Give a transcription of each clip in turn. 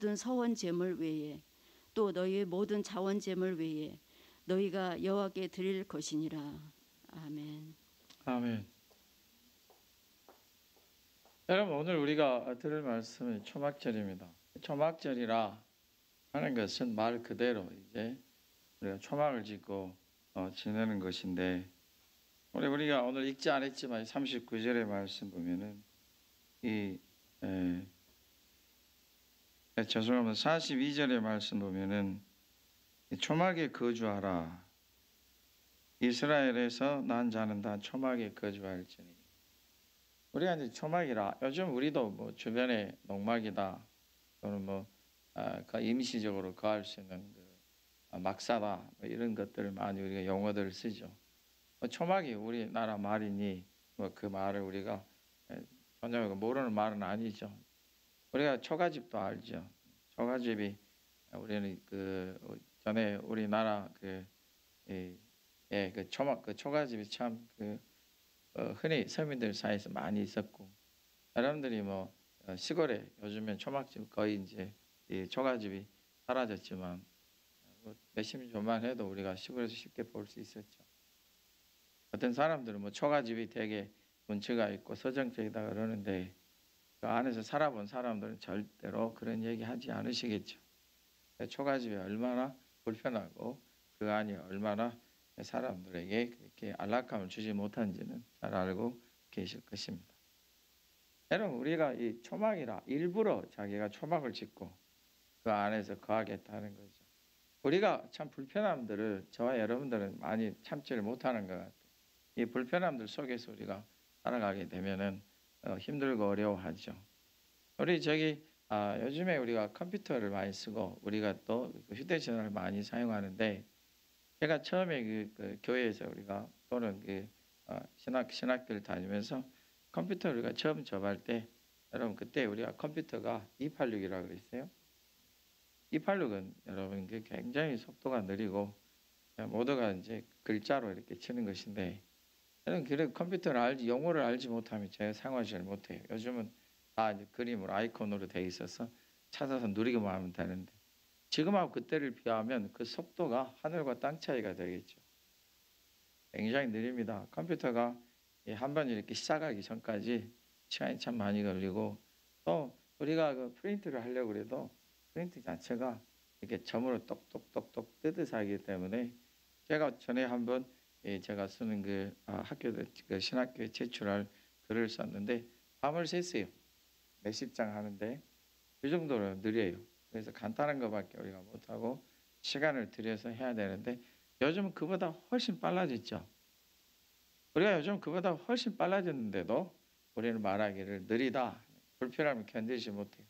모든 서원 제물 외에 또 너희의 모든 자원 제물 외에 너희가 여호와께 드릴 것이니라. 아멘. 아멘. 여러분, 오늘 우리가 들을 말씀은 초막절입니다. 초막절이라 하는 것은 말 그대로 이제 우리가 초막을 짓고 지내는 것인데, 우리가 오늘 읽지 않았지만 39절의 말씀 보면은 죄송합니다. 42절의 말씀 보면은 초막에 거주하라. 이스라엘에서 난 자는 다 초막에 거주할지니. 우리가 이제 초막이라, 요즘 우리도 뭐 주변에 농막이다 또는 임시적으로 거할 수 있는 막사다 뭐 이런 것들을 많이 우리가 용어들을 쓰죠. 초막이 우리나라 말이니 그 말을 우리가 전혀 모르는 말은 아니죠. 우리가 초가집도 알죠. 초가집이 우리는 전에 우리나라 초막 초가집이 참 흔히 서민들 사이에서 많이 있었고, 여러분들이 시골에 요즘엔 초막집 거의 이제 이 초가집이 사라졌지만 몇십 년만 해도 우리가 시골에서 쉽게 볼 수 있었죠. 어떤 사람들은 초가집이 되게 문체가 있고 서정적이다 그러는데, 그 안에서 살아본 사람들은 절대로 그런 얘기 하지 않으시겠죠. 초가집이 얼마나 불편하고 그 안이 얼마나 사람들에게 그렇게 안락함을 주지 못한지는 잘 알고 계실 것입니다. 여러분, 우리가 이 초막이라 일부러 자기가 초막을 짓고 그 안에서 거하겠다는 거죠. 우리가 참 불편함들을 저와 여러분들은 많이 참지를 못하는 것 같아요. 이 불편함들 속에서 우리가 살아가게 되면은 힘들고 어려워하죠. 우리 요즘에 우리가 컴퓨터를 많이 쓰고 우리가 또 휴대전화를 많이 사용하는데, 제가 처음에 교회에서 우리가 또는 신학교를 다니면서 컴퓨터를 우리가 처음 접할 때, 여러분 그때 우리가 컴퓨터가 286이라고 그랬어요. 286은 여러분 굉장히 속도가 느리고 모두가 이제 글자로 이렇게 치는 것인데, 저는 그래 컴퓨터를 용어를 알지 못하면 제가 사용하지를 못해요. 요즘은 다 이제 그림으로 아이콘으로 돼 있어서 찾아서 누리기만 하면 되는데, 지금하고 그때를 비하면 그 속도가 하늘과 땅 차이가 되겠죠. 굉장히 느립니다. 컴퓨터가 한번 이렇게 시작하기 전까지 시간이 참 많이 걸리고, 또 우리가 프린트를 하려고 해도 프린트 자체가 이렇게 점으로 똑똑똑똑 뜨듯이 하기 때문에, 제가 전에 한번 제가 쓰는 신학교에 제출할 글을 썼는데 밤을 샜어요. 몇십 장 하는데 그 정도로 느려요. 그래서 간단한 것밖에 우리가 못하고 시간을 들여서 해야 되는데, 요즘은 그보다 훨씬 빨라졌죠. 우리가 요즘 그보다 훨씬 빨라졌는데도 우리는 말하기를 느리다, 불편함을 견디지 못해요.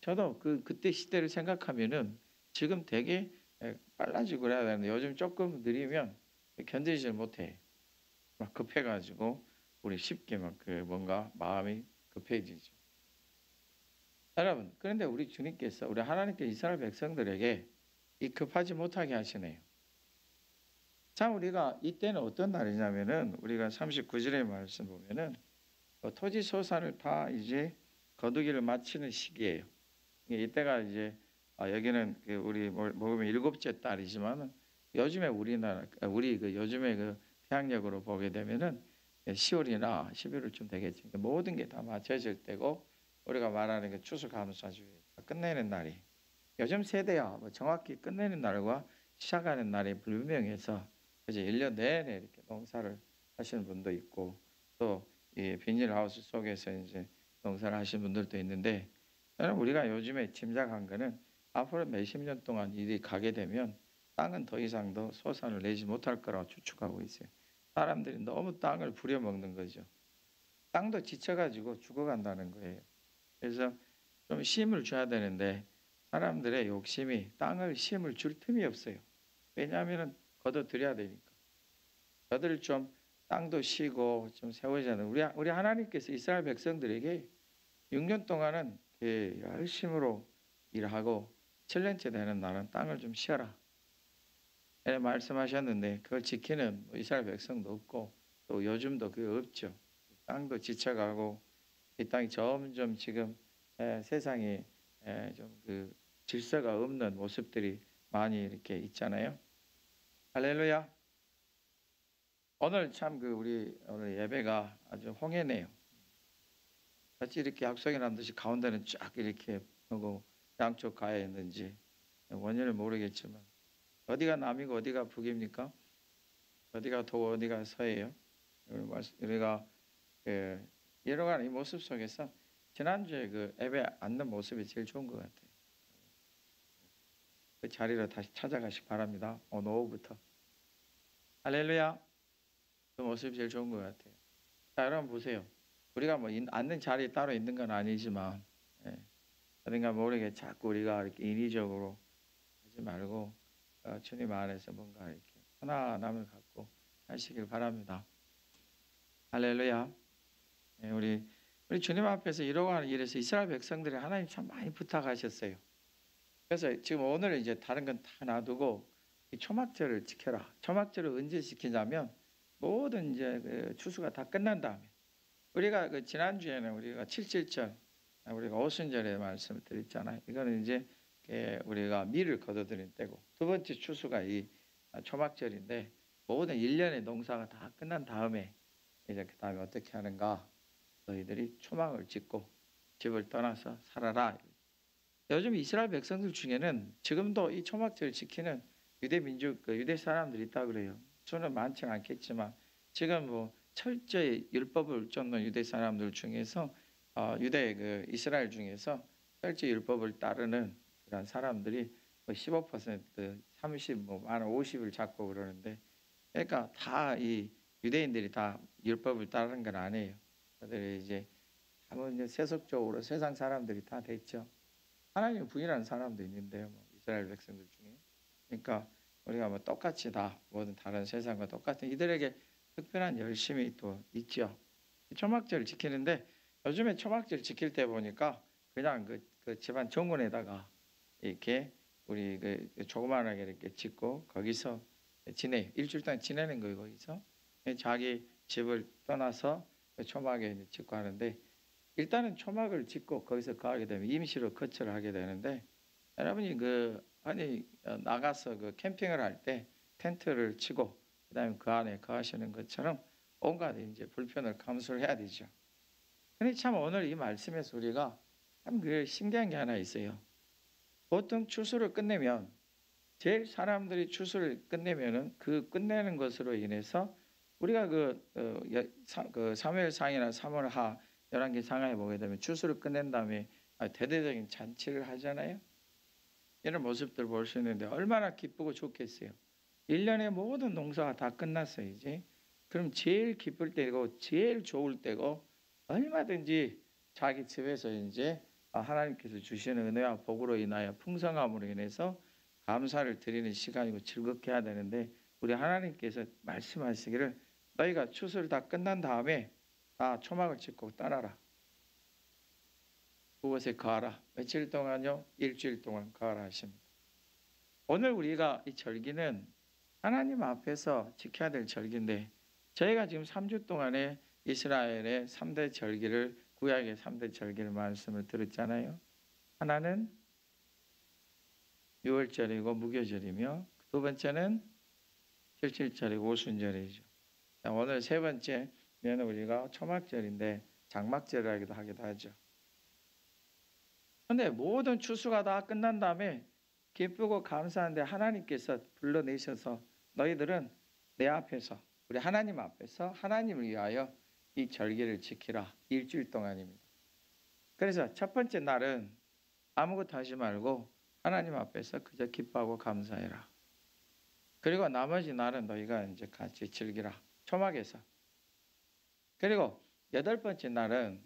저도 그때 시대를 생각하면은 지금 되게 빨라지고 그래야 되는데, 요즘 조금 느리면 견디지 못해. 막 급해가지고 우리 쉽게 뭔가 마음이 급해지죠. 여러분, 그런데 우리 주님께서, 우리 하나님께서 이스라엘 백성들에게 이 급하지 못하게 하시네요. 참, 우리가 이때는 어떤 날이냐면은, 우리가 39절의 말씀 보면은 토지 소산을 다 이제 거두기를 마치는 시기예요. 이때가 이제 여기는 우리 보면 7째 달이지만은, 요즘에 요즘에 태양력으로 보게 되면은 10월이나 11월쯤 되겠죠. 모든 게 다 맞춰질 때고, 우리가 말하는 추수감사주의 끝내는 날이, 요즘 세대야 정확히 끝내는 날과 시작하는 날이 불분명해서 이제 1년 내내 이렇게 농사를 하시는 분도 있고, 또 이 비닐하우스 속에서 이제 농사를 하시는 분들도 있는데, 우리가 요즘에 짐작한 거는 앞으로 몇십 년 동안 일이 가게 되면 땅은 더 이상 더 소산을 내지 못할 거라고 추측하고 있어요. 사람들이 너무 땅을 부려먹는 거죠. 땅도 지쳐가지고 죽어간다는 거예요. 그래서 좀 쉼을 줘야 되는데, 사람들의 욕심이 땅을 쉼을 줄 틈이 없어요. 왜냐하면 걷어들여야 되니까. 저들 좀 땅도 쉬고 좀 세우자는, 우리 하나님께서 이스라엘 백성들에게 6년 동안은 열심으로 일하고 7년째 되는 날은 땅을 좀 쉬어라 이렇게 말씀하셨는데, 그걸 지키는 이스라엘 백성도 없고, 또 요즘도 그게 없죠. 땅도 지쳐가고 이 땅이 점점 지금 세상이 좀 질서가 없는 모습들이 많이 이렇게 있잖아요. 할렐루야. 오늘 참 우리 오늘 예배가 아주 홍해네요. 같이 이렇게 약속이 난 듯이 가운데는 쫙 이렇게 하고 양쪽 가야 했는지 원인을 모르겠지만 어디가 남이고 어디가 북입니까? 어디가 도 어디가 서예요? 우리가 여러 가지 이 모습 속에서 지난주에 예배 앉는 모습이 제일 좋은 것 같아요. 그 자리로 다시 찾아가시기 바랍니다. 오늘 오후부터. 할렐루야. 그 모습이 제일 좋은 것 같아요. 자, 여러분 보세요. 우리가 앉는 자리에 따로 있는 건 아니지만 어딘가 모르게 자꾸 우리가 이렇게 인위적으로 하지 말고 주님 안에서 뭔가 이렇게 하나님을 갖고 하시길 바랍니다. 할렐루야. 우리 주님 앞에서 이러고하는 일에서 이스라엘 백성들이 하나님 참 많이 부탁하셨어요. 그래서 지금 오늘 이제 다른 건 다 놔두고 이 초막절을 지켜라. 초막절을 언제 지키냐면 모든 이제 추수가 다 끝난 다음에 우리가 지난주에는 우리가 7.7절 우리가 오순절에 말씀을 드렸잖아요. 이거는 이제 우리가 밀을 거둬들인 때고 두 번째 추수가 이 초막절인데 모든 1년의 농사가 다 끝난 다음에 이제 그 다음에 어떻게 하는가? 너희들이 초막을 짓고 집을 떠나서 살아라. 요즘 이스라엘 백성들 중에는 지금도 이 초막절을 지키는 유대 민족, 유대 사람들이 있다 그래요. 수는 많지는 않겠지만 지금 철저히 율법을 쫓는 유대 사람들 중에서 유대 이스라엘 중에서 철저히 율법을 따르는 그런 사람들이 15%, 30, 많은 50을 잡고 그러는데, 그러니까 다 이 유대인들이 다 율법을 따르는 건 아니에요. 그들이 이제 세속적으로 세상 사람들이 다 됐죠. 하나님을 부인하는 사람도 있는데요, 이스라엘 백성들 중에. 그러니까 우리가 똑같이 다 모든 다른 세상과 똑같은 이들에게 특별한 열심이 또 있죠. 초막절을 지키는데 요즘에 초막절 지킬 때 보니까 그냥 그 집안 정원에다가 이렇게 우리 조그만하게 이렇게 짓고 거기서 지내 일주일 동안 지내는 거예요. 거기서 자기 집을 떠나서 초막에 짓고 하는데, 일단은 초막을 짓고 거기서 거하게 되면 임시로 거처를 하게 되는데, 여러분이 나가서 캠핑을 할 때 텐트를 치고 그다음에 그 안에 거하시는 것처럼 온갖 이제 불편을 감수를 해야 되죠. 근데 참 오늘 이 말씀에서 우리가 참 신기한 게 하나 있어요. 보통 추수를 끝내면 제일 사람들이 추수를 끝내면은 그 끝내는 것으로 인해서 우리가 사무엘상이나 사무엘하 11개 상하에 보게 되면 추수를 끝낸 다음에 대대적인 잔치를 하잖아요. 이런 모습들 볼 수 있는데 얼마나 기쁘고 좋겠어요. 1년의 모든 농사가 다 끝났어요. 이제 그럼 제일 기쁠 때고 제일 좋을 때고 얼마든지 자기 집에서 이제 하나님께서 주시는 은혜와 복으로 인하여 풍성함으로 인해서 감사를 드리는 시간이고 즐겁게 해야 되는데, 우리 하나님께서 말씀하시기를 너희가 추수를 다 끝난 다음에 초막을 짓고 떠나라. 그곳에 거하라. 며칠 동안요? 일주일 동안 거하라 하십니다. 오늘 우리가 이 절기는 하나님 앞에서 지켜야 될 절기인데, 저희가 지금 3주 동안에 이스라엘의 3대 절기를, 구약의 3대 절기를 말씀을 들었잖아요. 하나는 유월절이고 무교절이며, 두 번째는 7.7절이고 오순절이죠. 오늘 세 번째는 우리가 초막절인데 장막절이라기도 하기도 하죠. 그런데 모든 추수가 다 끝난 다음에 기쁘고 감사한데 하나님께서 불러내셔서 너희들은 내 앞에서, 우리 하나님 앞에서 하나님을 위하여 이 절기를 지키라. 일주일 동안입니다. 그래서 첫 번째 날은 아무것도 하지 말고 하나님 앞에서 그저 기뻐하고 감사해라. 그리고 나머지 날은 너희가 이제 같이 즐기라. 초막에서. 그리고 여덟 번째 날은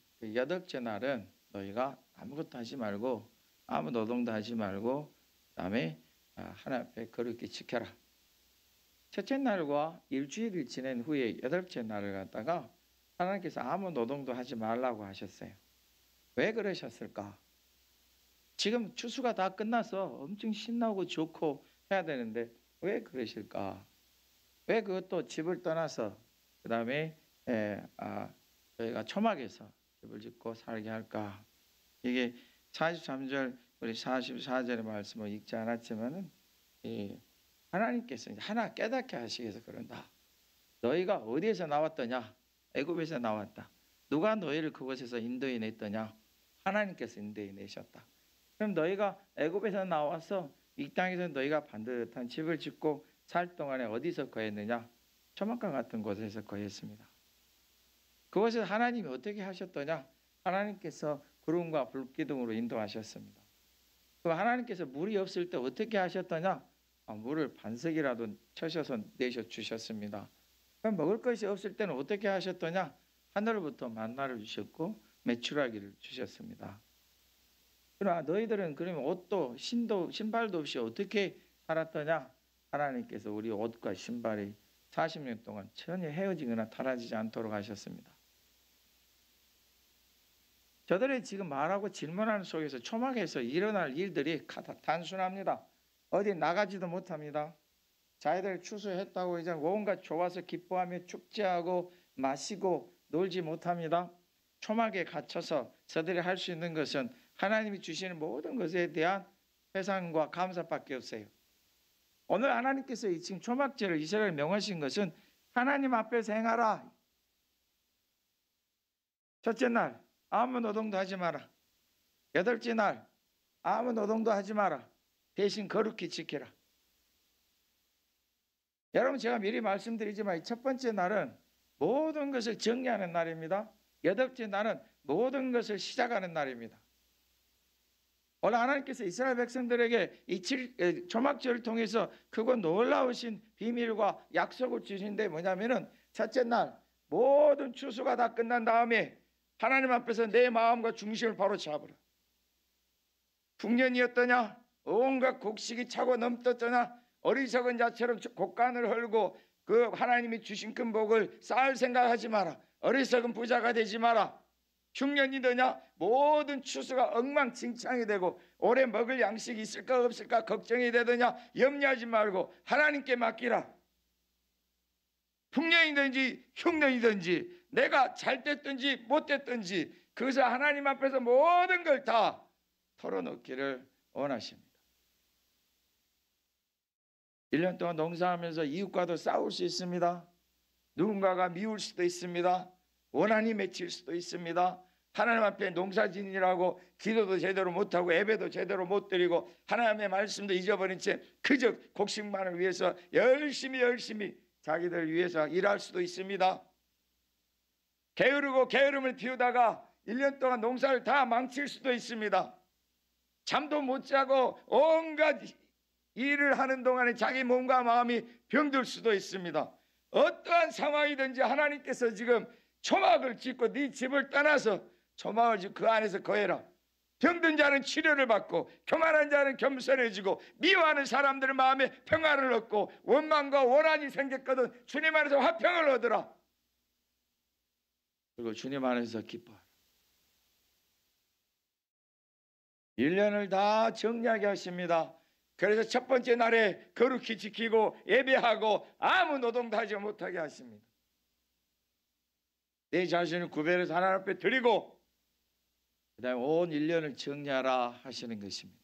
너희가 아무것도 하지 말고 아무 노동도 하지 말고 그다음에 하나님 앞에 거룩히 지켜라. 첫째 날과 일주일을 지낸 후에 여덟째 날을 갖다가 하나님께서 아무 노동도 하지 말라고 하셨어요. 왜 그러셨을까? 지금 추수가 다 끝나서 엄청 신나고 좋고 해야 되는데 왜 그러실까? 왜 그것도 집을 떠나서 그 다음에 저희가 초막에서 집을 짓고 살게 할까? 이게 43절 우리 44절의 말씀을 읽지 않았지만은 하나님께서 하나 깨닫게 하시기 위해서 그런다. 너희가 어디에서 나왔더냐? 애굽에서 나왔다. 누가 너희를 그곳에서 인도해 냈더냐? 하나님께서 인도해 내셨다. 그럼 너희가 애굽에서 나와서 이 땅에서 너희가 반듯한 집을 짓고 살 동안에 어디서 거했느냐? 초막과 같은 곳에서 거했습니다. 그것을 하나님이 어떻게 하셨더냐? 하나님께서 구름과 불기둥으로 인도하셨습니다. 그럼 하나님께서 물이 없을 때 어떻게 하셨더냐? 물을 반석이라도 쳐셔서 내셔 주셨습니다. 그럼 먹을 것이 없을 때는 어떻게 하셨더냐? 하늘로부터 만나를 주셨고 메추라기를 주셨습니다. 그러나 너희들은 그러면 옷도 신발도 없이 어떻게 살았더냐? 하나님께서 우리 옷과 신발이 40년 동안 전혀 헤어지거나 타라지지 않도록 하셨습니다. 저들이 지금 말하고 질문하는 속에서 초막에서 일어날 일들이 단순합니다. 어디 나가지도 못합니다. 자기들 추수했다고 이제 온갖 좋아서 기뻐하며 축제하고 마시고 놀지 못합니다. 초막에 갇혀서 저들이 할 수 있는 것은 하나님이 주시는 모든 것에 대한 회상과 감사밖에 없어요. 오늘 하나님께서 지금 초막제를 이스라엘 명하신 것은 하나님 앞에서 행하라. 첫째 날 아무 노동도 하지 마라. 여덟째 날 아무 노동도 하지 마라. 대신 거룩히 지키라. 여러분 제가 미리 말씀드리지만 첫 번째 날은 모든 것을 정리하는 날입니다. 여덟째 날은 모든 것을 시작하는 날입니다. 오늘 하나님께서 이스라엘 백성들에게 이 초막절을 통해서 크고 놀라우신 비밀과 약속을 주신데 뭐냐면은 첫째 날 모든 추수가 다 끝난 다음에 하나님 앞에서 내 마음과 중심을 바로 잡으라. 풍년이었더냐? 온갖 곡식이 차고 넘떴더냐? 어리석은 자처럼 곡간을 헐고 그 하나님이 주신 큰 복을 쌓을 생각하지 마라. 어리석은 부자가 되지 마라. 흉년이더냐? 모든 추수가 엉망진창이 되고 올해 먹을 양식이 있을까 없을까 걱정이 되더냐? 염려하지 말고 하나님께 맡기라. 풍년이든지 흉년이든지 내가 잘 됐든지 못 됐든지 그것을 하나님 앞에서 모든 걸 다 털어놓기를 원하십니다. 1년 동안 농사하면서 이웃과도 싸울 수 있습니다. 누군가가 미울 수도 있습니다. 원한이 맺힐 수도 있습니다. 하나님 앞에 농사짓느라고 기도도 제대로 못하고 예배도 제대로 못 드리고 하나님의 말씀도 잊어버린 채 그저 곡식만을 위해서 열심히 자기들 위해서 일할 수도 있습니다. 게으르고 게으름을 피우다가 1년 동안 농사를 다 망칠 수도 있습니다. 잠도 못 자고 온갖 일을 하는 동안에 자기 몸과 마음이 병들 수도 있습니다. 어떠한 상황이든지 하나님께서 지금 초막을 짓고 네 집을 떠나서 초막을 짓고 그 안에서 거해라. 병든 자는 치료를 받고 교만한 자는 겸손해지고 미워하는 사람들의 마음에 평화를 얻고 원망과 원한이 생겼거든 주님 안에서 화평을 얻으라. 그리고 주님 안에서 기뻐하라. 1년을 다 정리하게 하십니다. 그래서 첫 번째 날에 거룩히 지키고 예배하고 아무 노동도 하지 못하게 하십니다. 내 자신을 구별해서 하나님 앞에 드리고 그 다음에 온 1년을 정리하라 하시는 것입니다.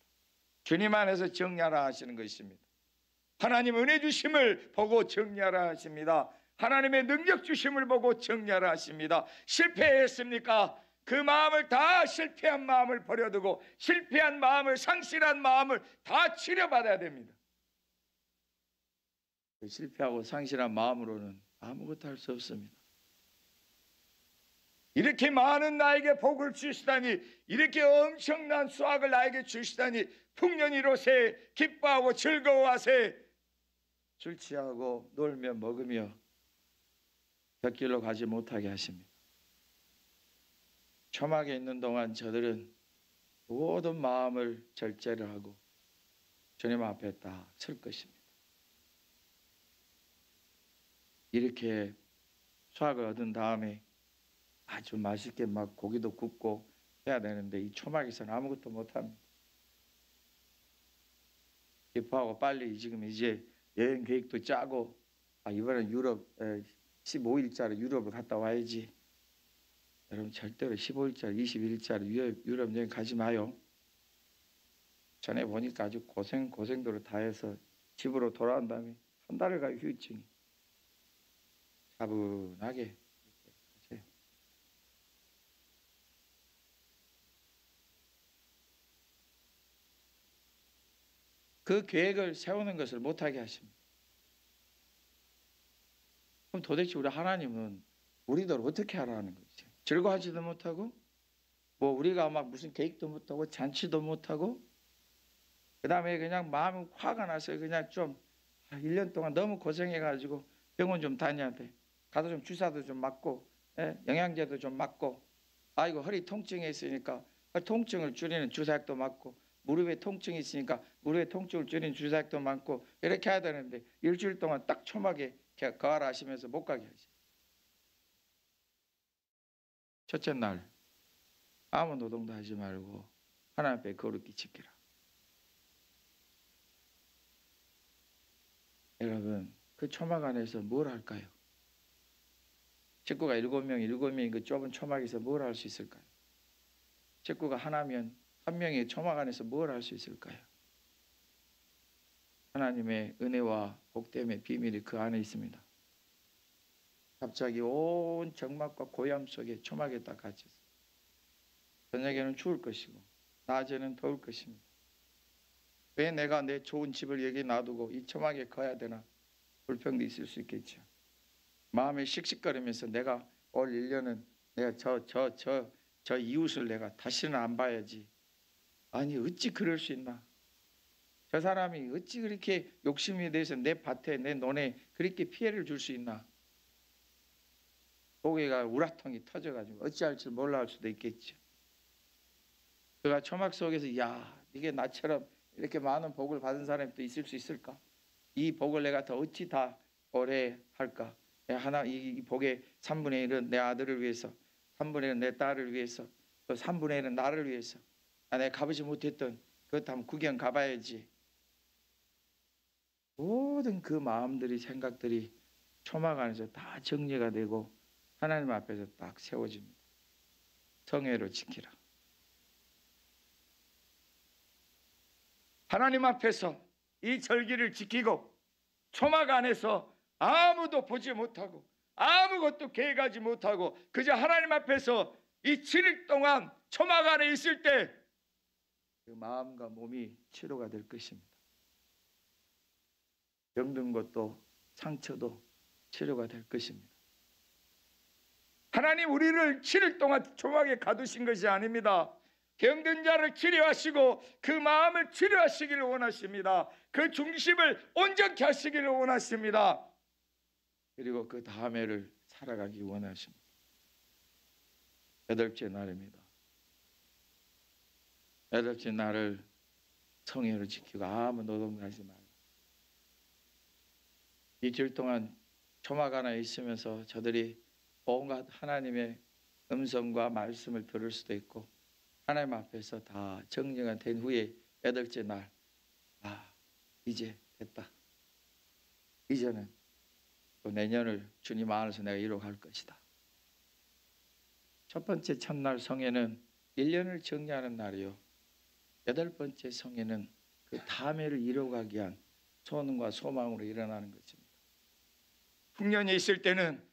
주님 안에서 정리하라 하시는 것입니다. 하나님 은혜 주심을 보고 정리하라 하십니다. 하나님의 능력 주심을 보고 정리하라 하십니다. 실패했습니까? 그 마음을 다 실패한 마음을 버려두고 실패한 마음을 상실한 마음을 다 치료받아야 됩니다. 실패하고 상실한 마음으로는 아무것도 할 수 없습니다. 이렇게 많은 나에게 복을 주시다니 이렇게 엄청난 수확을 나에게 주시다니 풍년이로새 기뻐하고 즐거워하세 술 취하고 놀며 먹으며 곁길로 가지 못하게 하십니다. 초막에 있는 동안 저들은 모든 마음을 절제를 하고 주님 앞에 딱 설 것입니다. 이렇게 수확을 얻은 다음에 아주 맛있게 막 고기도 굽고 해야 되는데 이 초막에서는 아무것도 못합니다. 기뻐하고 빨리 지금 이제 여행 계획도 짜고 이번엔 유럽 15일짜리 유럽을 갔다 와야지. 여러분 절대로 15일짜리 21일짜리 유럽 여행 가지 마요. 전에 보니까 아주 고생도를 다해서 집으로 돌아온 다음에 한 달을 가 후유증이 차분하게 하세요. 그 계획을 세우는 것을 못하게 하십니다. 그럼 도대체 우리 하나님은 우리들 어떻게 하라는 거죠? 즐거워하지도 못하고 뭐 우리가 막 무슨 계획도 못하고 잔치도 못하고 그 다음에 그냥 마음이 화가 나서 그냥 좀 1년 동안 너무 고생해가지고 병원 좀 다녀야 돼. 가서 좀 주사도 좀 맞고 영양제도 좀 맞고 아이고 허리 통증이 있으니까 통증을 줄이는 주사약도 맞고 무릎에 통증이 있으니까 무릎에 통증을 줄이는 주사약도 맞고 이렇게 해야 되는데 일주일 동안 딱 초막에 거하라 하시면서 못 가게 하시죠. 첫째 날 아무 노동도 하지 말고 하나님 앞에 거룩히 지키라. 여러분 그 초막 안에서 뭘 할까요? 식구가 7명이 그 좁은 초막에서 뭘 할 수 있을까요? 식구가 하나면 한 명의 초막 안에서 뭘 할 수 있을까요? 하나님의 은혜와 복됨의 비밀이 그 안에 있습니다. 갑자기 온 적막과 고ям 속에 초막에 딱 갇혔어요. 저녁에는 추울 것이고 낮에는 더울 것입니다. 왜 내가 내 좋은 집을 여기 놔두고 이 초막에 거야 되나? 불평도 있을 수 있겠죠. 마음이 씩씩거리면서 내가 올 1년은 내가 저 이웃을 내가 다시는 안 봐야지. 아니 어찌 그럴 수 있나? 저 사람이 어찌 그렇게 욕심에 대해서 내 밭에 내 논에 그렇게 피해를 줄 수 있나? 고개가 우라통이 터져가지고 어찌할 줄 몰라 할 수도 있겠죠. 그가 초막 속에서 야 이게 나처럼 이렇게 많은 복을 받은 사람이 또 있을 수 있을까? 이 복을 내가 더 어찌 다 오래 할까? 이 복의 3분의 1은 내 아들을 위해서, 3분의 1은 내 딸을 위해서, 또 3분의 1은 나를 위해서. 내가 가보지 못했던 그것 한번 구경 가봐야지. 모든 그 마음들이 생각들이 초막 안에서 다 정리가 되고 하나님 앞에서 딱 세워집니다. 성회로 지키라. 하나님 앞에서 이 절기를 지키고 초막 안에서 아무도 보지 못하고 아무것도 계획하지 못하고 그저 하나님 앞에서 이 7일 동안 초막 안에 있을 때 그 마음과 몸이 치료가 될 것입니다. 병든 것도 상처도 치료가 될 것입니다. 하나님 우리를 7일 동안 초막에 가두신 것이 아닙니다. 병든 자를 치료하시고 그 마음을 치료하시기를 원하십니다. 그 중심을 온전케 하시기를 원하십니다. 그리고 그 다음 해를 살아가기 원하십니다. 8째 날입니다. 8째 날을 성회를 지키고 아무 노동도 하지 말고 이틀 동안 초막 안에 있으면서 저들이 온갖 하나님의 음성과 말씀을 들을 수도 있고 하나님 앞에서 다 정리가 된 후에 8째 날 이제 됐다. 이제는 또 내년을 주님 안에서 내가 이루어갈 것이다. 첫 번째 첫날 성회는 1년을 정리하는 날이요. 8번째 성회는 그 다음 해를 이루어가기 위한 소원과 소망으로 일어나는 것입니다. 풍년이 있을 때는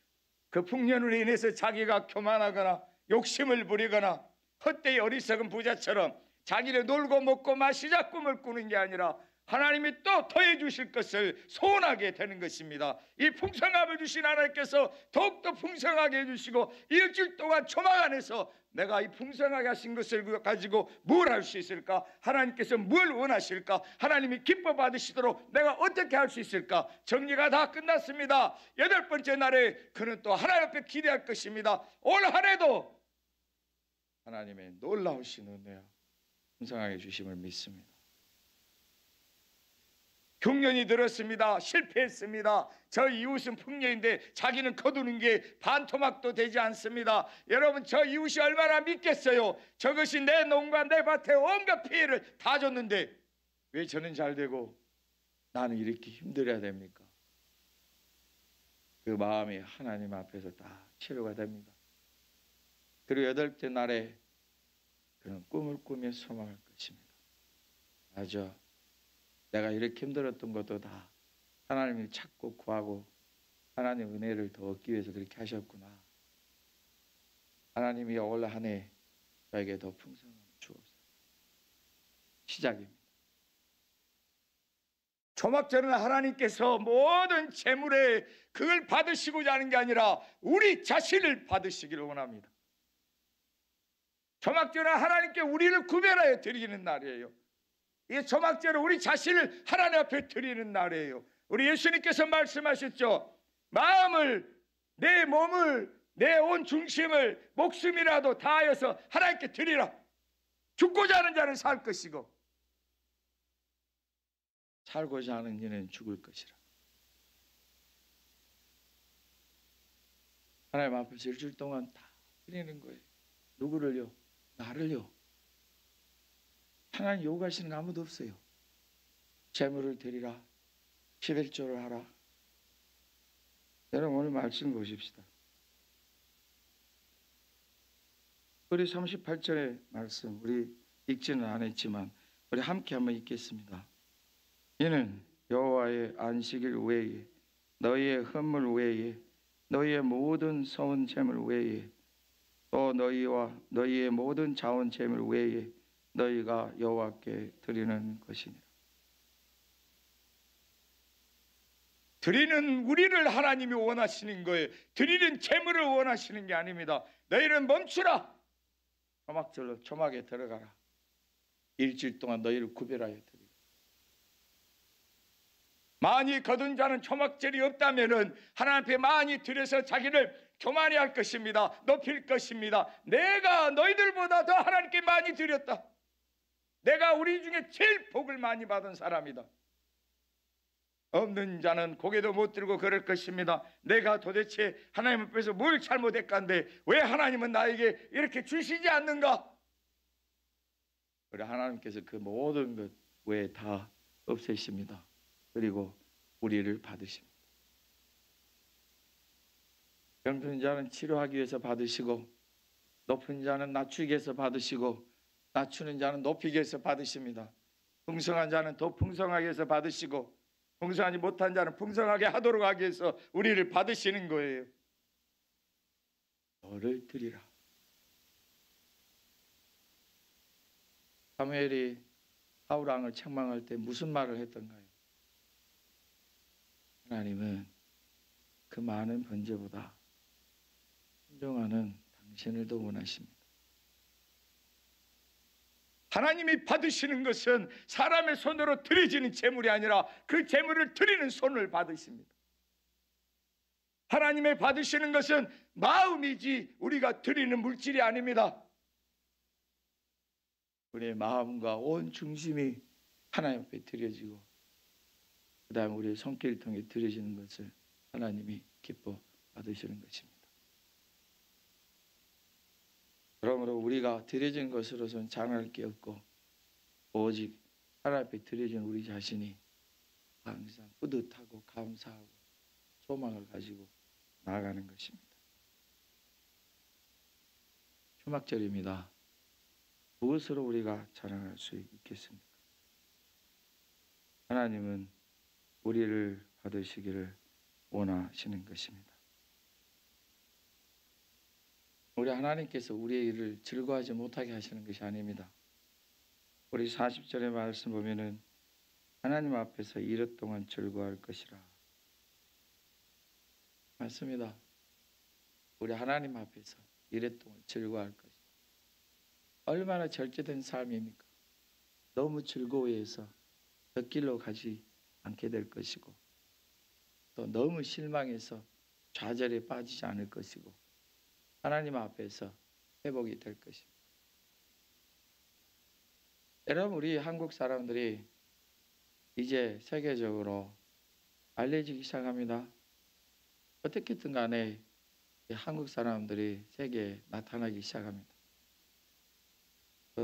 그 풍년으로 인해서 자기가 교만하거나 욕심을 부리거나 헛되이 어리석은 부자처럼 자기를 놀고 먹고 마시자 꿈을 꾸는 게 아니라 하나님이 또 더해 주실 것을 소원하게 되는 것입니다. 이 풍성함을 주신 하나님께서 더욱더 풍성하게 해주시고 일주일 동안 초막 안에서 내가 이 풍성하게 하신 것을 가지고 뭘 할 수 있을까? 하나님께서 뭘 원하실까? 하나님이 기뻐 받으시도록 내가 어떻게 할 수 있을까? 정리가 다 끝났습니다. 8번째 날에 그는 또 하나님 앞에 기대할 것입니다. 올 한 해도 하나님의 놀라우신 은혜와 풍성하게 주심을 믿습니다. 흉년이 들었습니다. 실패했습니다. 저 이웃은 풍년인데 자기는 거두는 게 반토막도 되지 않습니다. 여러분 저 이웃이 얼마나 믿겠어요. 저것이 내 농과 내 밭에 온갖 피해를 다 줬는데 왜 저는 잘 되고 나는 이렇게 힘들어야 됩니까? 그 마음이 하나님 앞에서 다 치료가 됩니다. 그리고 8째 날에 그는 꿈을 꾸며 소망할 것입니다. 맞아. 내가 이렇게 힘들었던 것도 다 하나님을 찾고 구하고 하나님 은혜를 더 얻기 위해서 그렇게 하셨구나. 하나님이 올 한 해 저에게 더 풍성함을 주옵소서. 시작입니다. 초막절은 하나님께서 모든 재물에 그걸 받으시고자 하는 게 아니라 우리 자신을 받으시기를 원합니다. 초막절은 하나님께 우리를 구별하여 드리는 날이에요. 이 초막절은 우리 자신을 하나님 앞에 드리는 날이에요. 우리 예수님께서 말씀하셨죠. 마음을, 내 몸을, 내 온 중심을 목숨이라도 다하여서 하나님께 드리라. 죽고자 하는 자는 살 것이고 살고자 하는 이는 죽을 것이라. 하나님 앞에서 일주일 동안 다 드리는 거예요. 누구를요? 나를요. 하나님 요구하시는 거 아무도 없어요. 재물을 드리라. 11조를 하라. 여러분 오늘 말씀 보십시다. 우리 38절의 말씀 우리 읽지는 않았지만 우리 함께 한번 읽겠습니다. 이는 여호와의 안식일 외에 너희의 헌물 외에 너희의 모든 서원 재물 외에 또 너희와 너희의 모든 자원 재물 외에 너희가 여호와께 드리는 것이니라. 드리는 우리를 하나님이 원하시는 거예요. 드리는 재물을 원하시는 게 아닙니다. 너희는 멈추라. 초막절로 초막에 들어가라. 일주일 동안 너희를 구별하여 드리라. 많이 거둔 자는 초막절이 없다면은 하나님 앞에 많이 드려서 자기를 교만히 할 것입니다. 높일 것입니다. 내가 너희들보다 더 하나님께 많이 드렸다. 내가 우리 중에 제일 복을 많이 받은 사람이다. 없는 자는 고개도 못 들고 그럴 것입니다. 내가 도대체 하나님 앞에서 뭘 잘못했간데 왜 하나님은 나에게 이렇게 주시지 않는가? 그래 하나님께서 그 모든 것 외에 다 없애십니다. 그리고 우리를 받으십니다. 병든 자는 치료하기 위해서 받으시고 높은 자는 낮추기 위해서 받으시고 낮추는 자는 높이기 위해서 받으십니다. 풍성한 자는 더 풍성하게 해서 받으시고 풍성하지 못한 자는 풍성하게 하도록 하기 위해서 우리를 받으시는 거예요. 너를 드리라. 사무엘이 사울 왕을 책망할 때 무슨 말을 했던가요? 하나님은 그 많은 번제보다 순종하는 당신을 더 원하십니다. 하나님이 받으시는 것은 사람의 손으로 드려지는 재물이 아니라 그 재물을 드리는 손을 받으십니다. 하나님의 받으시는 것은 마음이지 우리가 드리는 물질이 아닙니다. 우리의 마음과 온 중심이 하나님 앞에 드려지고 그 다음 우리의 손길을 통해 드려지는 것을 하나님이 기뻐 받으시는 것입니다. 그러므로 우리가 드려진 것으로서는 자랑할 게 없고 오직 하나님 앞에 드려진 우리 자신이 항상 뿌듯하고 감사하고 소망을 가지고 나아가는 것입니다. 초막절입니다. 무엇으로 우리가 자랑할 수 있겠습니까? 하나님은 우리를 받으시기를 원하시는 것입니다. 우리 하나님께서 우리의 일을 즐거워하지 못하게 하시는 것이 아닙니다. 우리 40절의 말씀 보면은 하나님 앞에서 이릇 동안 즐거워할 것이라. 맞습니다. 우리 하나님 앞에서 이릇 동안 즐거워할 것이다. 얼마나 절제된 삶입니까? 너무 즐거워해서 곁길로 가지 않게 될 것이고 또 너무 실망해서 좌절에 빠지지 않을 것이고 하나님 앞에서 회복이 될 것입니다. 여러분 우리 한국 사람들이 이제 세계적으로 알려지기 시작합니다. 어떻게든 간에 한국 사람들이 세계에 나타나기 시작합니다.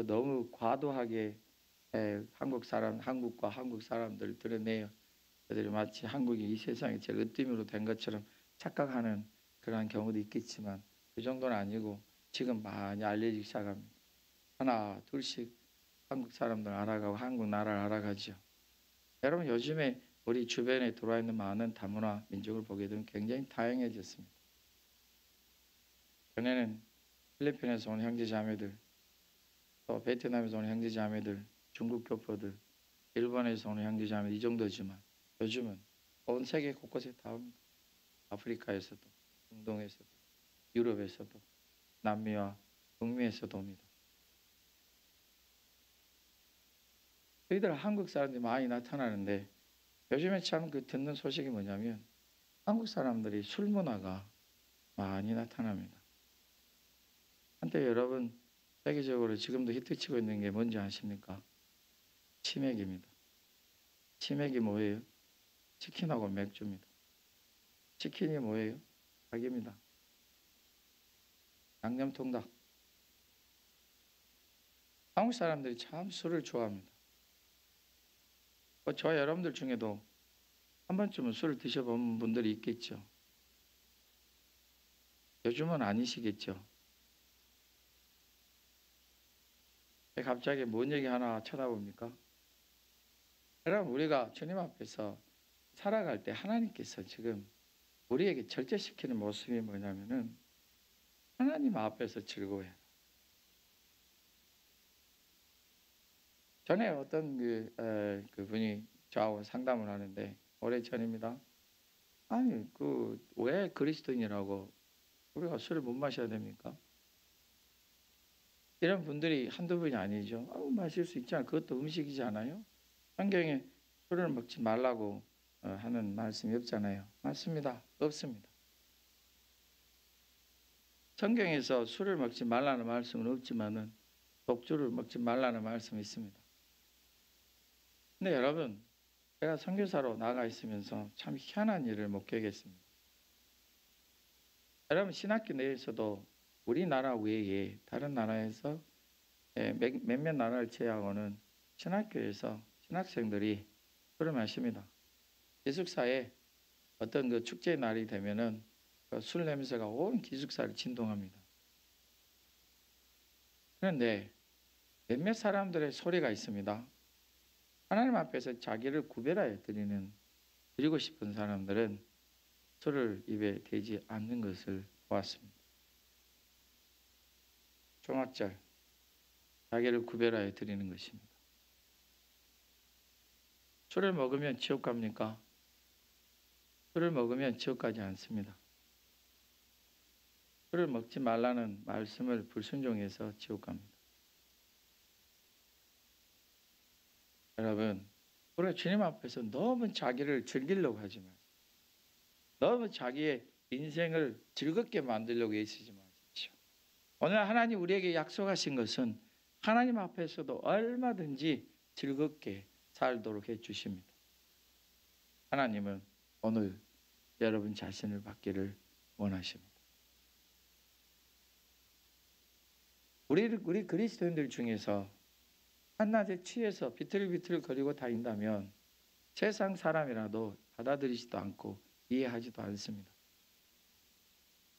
너무 과도하게 한국과 한국 사람들을 드러내요. 그들이 마치 한국이 이 세상에 제일 으뜸으로 된 것처럼 착각하는 그러한 경우도 있겠지만 그 정도는 아니고 지금 많이 알려지기 시작합니다. 하나 둘씩 한국 사람들 알아가고 한국 나라를 알아가죠. 여러분 요즘에 우리 주변에 들어와 있는 많은 다문화 민족을 보게 되면 굉장히 다양해졌습니다. 전에는 필리핀에서 온 형제자매들, 또 베트남에서 온 형제자매들, 중국 교포들, 일본에서 오는 형제자매 이 정도지만 요즘은 온 세계 곳곳에 다 옵니다. 아프리카에서도, 중동에서도, 유럽에서도, 남미와 북미에서도 옵니다. 저희들 한국 사람들이 많이 나타나는데 요즘에 참 그 듣는 소식이 뭐냐면 한국 사람들이 술 문화가 많이 나타납니다. 한때 여러분 세계적으로 지금도 히트치고 있는 게 뭔지 아십니까? 치맥입니다. 치맥이 뭐예요? 치킨하고 맥주입니다. 치킨이 뭐예요? 닭입니다. 양념통닭. 한국 사람들이 참 술을 좋아합니다. 저와 여러분들 중에도 한 번쯤은 술을 드셔본 분들이 있겠죠. 요즘은 아니시겠죠. 갑자기 뭔 얘기 하나 쳐다봅니까? 여러분 우리가 주님 앞에서 살아갈 때 하나님께서 지금 우리에게 절제시키는 모습이 뭐냐면은 하나님 앞에서 즐거워해라. 전에 어떤 그분이 저하고 상담을 하는데 오래 전입니다. 아니 왜 그리스도인이라고 우리가 술을 못 마셔야 됩니까? 이런 분들이 한두 분이 아니죠. 마실 수 있잖아요. 그것도 음식이지 않아요? 성경에 술을 먹지 말라고 하는 말씀이 없잖아요. 맞습니다. 없습니다. 성경에서 술을 먹지 말라는 말씀은 없지만은 독주를 먹지 말라는 말씀이 있습니다. 근데 여러분, 제가 선교사로 나가 있으면서 참 희한한 일을 목격했습니다. 여러분 신학교 내에서도 우리나라 외에 다른 나라에서 몇몇 나라를 제외하고는 신학교에서 신학생들이 술을 마십니다. 기숙사에 어떤 그 축제 날이 되면은 그 술 냄새가 온 기숙사를 진동합니다. 그런데 몇몇 사람들의 소리가 있습니다. 하나님 앞에서 자기를 구별하여 드리고 싶은 사람들은 술을 입에 대지 않는 것을 보았습니다. 종합절, 자기를 구별하여 드리는 것입니다. 술을 먹으면 지옥 갑니까? 술을 먹으면 지옥 가지 않습니다. 술을 먹지 말라는 말씀을 불순종해서 지옥 갑니다. 여러분, 우리가 주님 앞에서 너무 자기를 즐기려고 하지 마세요. 너무 자기의 인생을 즐겁게 만들려고 애쓰지 마십시오. 오늘 하나님 우리에게 약속하신 것은 하나님 앞에서도 얼마든지 즐겁게 살도록 해주십니다. 하나님은 오늘 여러분 자신을 받기를 원하십니다. 우리 그리스도인들 중에서 한낮에 취해서 비틀비틀 거리고 다닌다면 세상 사람이라도 받아들이지도 않고 이해하지도 않습니다.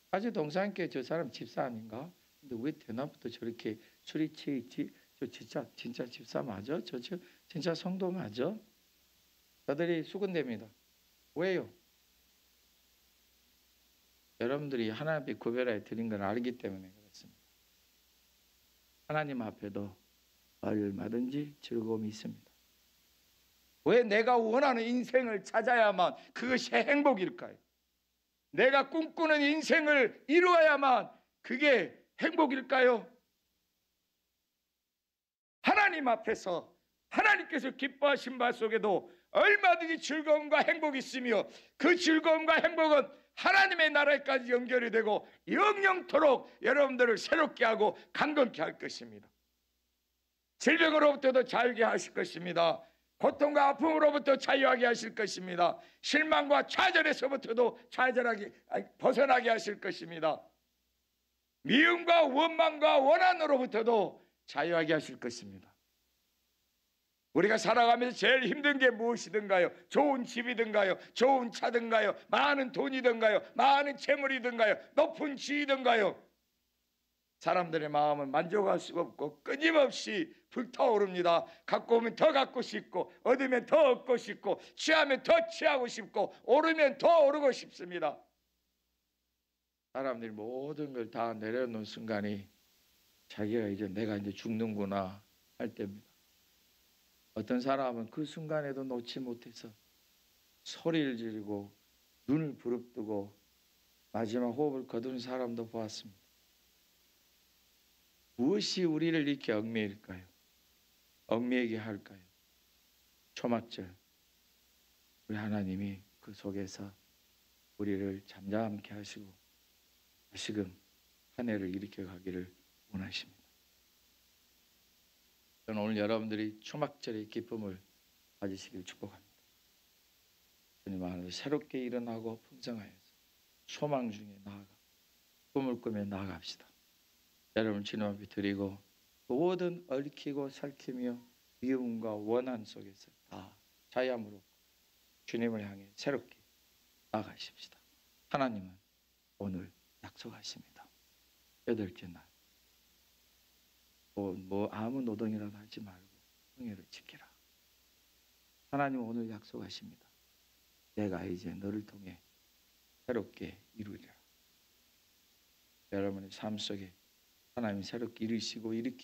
아주 동상께 저 사람 집사 아닌가? 근데 왜 대낮부터 저렇게 술이 취해 있지? 저 진짜 집사 맞아? 저 진짜 성도 맞아? 저들이 수군됩니다. 왜요? 여러분들이 하나님 앞에 구별하여 드린 걸 알기 때문에 그렇습니다. 하나님 앞에도 얼마든지 즐거움이 있습니다. 왜 내가 원하는 인생을 찾아야만 그것이 행복일까요? 내가 꿈꾸는 인생을 이루어야만 그게 행복일까요? 하나님 앞에서 하나님께서 기뻐하신 바 속에도 얼마든지 즐거움과 행복이 있으며 그 즐거움과 행복은 하나님의 나라에까지 연결이 되고 영영토록 여러분들을 새롭게 하고 강건케 할 것입니다. 질병으로부터도 자유하게 하실 것입니다. 고통과 아픔으로부터 자유하게 하실 것입니다. 실망과 좌절에서부터도 벗어나게 하실 것입니다. 미움과 원망과 원한으로부터도 자유하게 하실 것입니다. 우리가 살아가면서 제일 힘든 게 무엇이든가요? 좋은 집이든가요? 좋은 차든가요? 많은 돈이든가요? 많은 재물이든가요? 높은 지위든가요? 사람들의 마음은 만족할 수가 없고 끊임없이 불타오릅니다. 갖고 오면 더 갖고 싶고, 얻으면 더 얻고 싶고, 취하면 더 취하고 싶고, 오르면 더 오르고 싶습니다. 사람들이 모든 걸 다 내려놓은 순간이 자기가 이제 내가 이제 죽는구나 할 때입니다. 어떤 사람은 그 순간에도 놓지 못해서 소리를 지르고 눈을 부릅뜨고 마지막 호흡을 거두는 사람도 보았습니다. 무엇이 우리를 이렇게 얽매일까요? 얽매이게 할까요? 초막절, 우리 하나님이 그 속에서 우리를 잠잠케 하시고 다시금 한 해를 일으켜 가기를 원하십니다. 저는 오늘 여러분들이 초막절의 기쁨을 가지시길 축복합니다. 주님 안에서 새롭게 일어나고 풍성하여서 소망 중에 나아가 꿈을 꾸며 나아갑시다. 여러분 주님 앞에 드리고 모든 얽히고 살키며 미움과 원한 속에서 다 자유함으로 주님을 향해 새롭게 나아가십시다. 하나님은 오늘 약속하십니다. 8째 날 뭐 아무 노동이라도 하지 말고 성회를 지키라. 하나님은 오늘 약속하십니다. 내가 이제 너를 통해 새롭게 이루리라. 여러분의 삶 속에 하나님이 새롭게 이루시고 일으키고